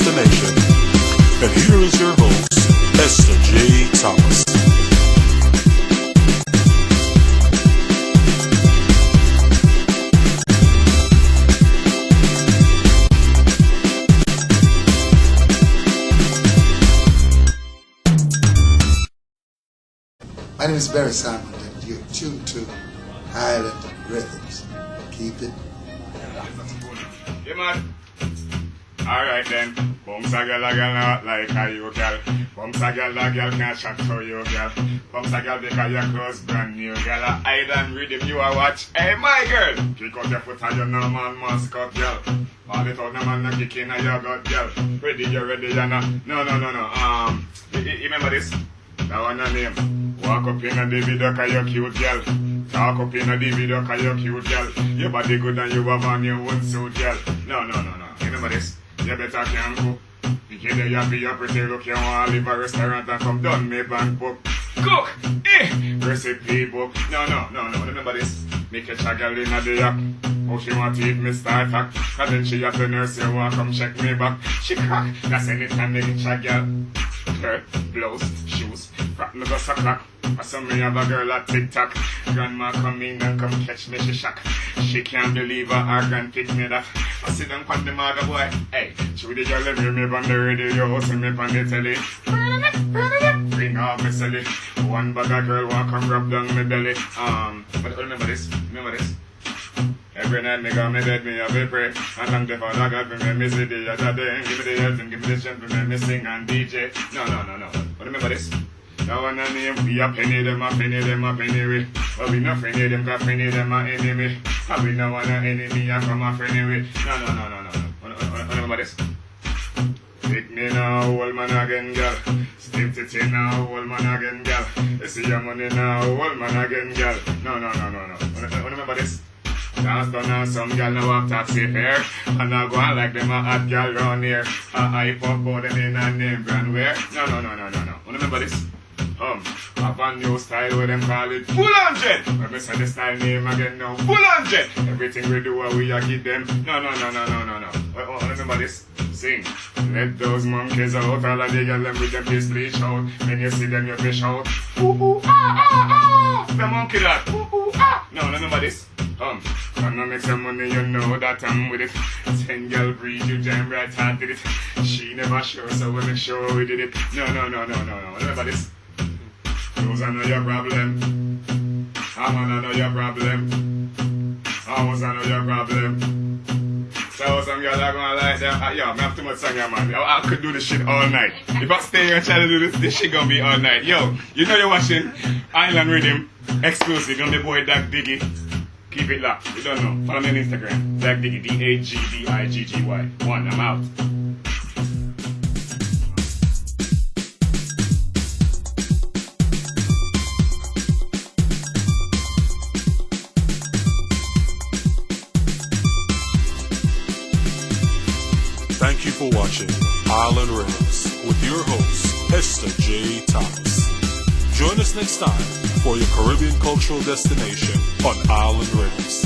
destination. And here is your host, Esther J. Thomas. My name is Barry Simon, and you're tuned to Island Riddims. Keep it. Yeah, man. Alright then. Bumps a girl not like how you girl. Bumps a girl can't chat to you girl. Bumps a girl because your clothes brand new girl. Island Riddim you a watch. Hey my girl. Kick out your foot and your no man must cut girl. All it out no man no kick in your gut girl. Ready you ready you no. No. You remember this? That one your name. Walk up in the video cause you're cute girl. Talk up in the video cause you're cute girl. Your body good and you have on your own suit girl. No. You remember this? You better can cook. Because you be a pretty look. You want to leave a restaurant and come down me bank book. Cook! Recipe book. No. Remember this? Make a girl in the yak. Oh, she want to eat me starter. Cause then she have to nurse you want come check me back. She crack. That's anytime they get a girl. Skirt, blouse, shoes, frat me go so clock. I saw me have a girl at TikTok. Grandma come in and come catch me, she shock. She can't believe her grand pick me that. I sit down on the mother boy. Hey, she with the girl let me on the radio, see me on the telly. Bring off me silly. One bag of girl walk and rub down my belly. But remember this. Every night me go me bed, me have a pray. And thank the Father God for me see the other day. Give me the health and give me the strength for me sing and DJ. No. But remember this. That one a name, we a penny them, a penny way. But we no friendly them, cause friendly them a enemy. And we no want a enemy, a come a friendly way. No. Remember this. Pick me now, old man again, girl. Step it now, old man again, girl. You see your money now, old man again, girl. No. Remember this. Dance done and some girl now walk taxi fare. And I go on like them a hot girl round here. I pop out them in a name brand wear. No. Remember this? Have a new style where them call it full 100. Let me say the style name again now. Full 100. Everything we do we a give them. No. Remember this? Sing. Let those monkeys out. All of the girl them with them face bleach out. When you see them you fish out. Ooh, ah. The monkey that. Ooh, ah. No, remember this? Gonna make some money, you know that I'm with it. 10 girl breed, you jam right hard did it. She never sure, so we make sure we did it. No. Remember this? Those are not your problem. I know your problem. I know your problem. So some girls are gonna like them. I have too much song here, man. I could do this shit all night. If I stay here and try to do this shit gonna be all night. Yo, you know you're watching Island Riddim exclusive on the boy Dag Diggy. Keep it locked. You don't know. Follow me on Instagram. Dag Diggy, DAGDIGGY. I'm out. Thank you for watching Island Riddims with your host, Esther J. Thomas. Join us next time for your Caribbean cultural destination on Island Riddims.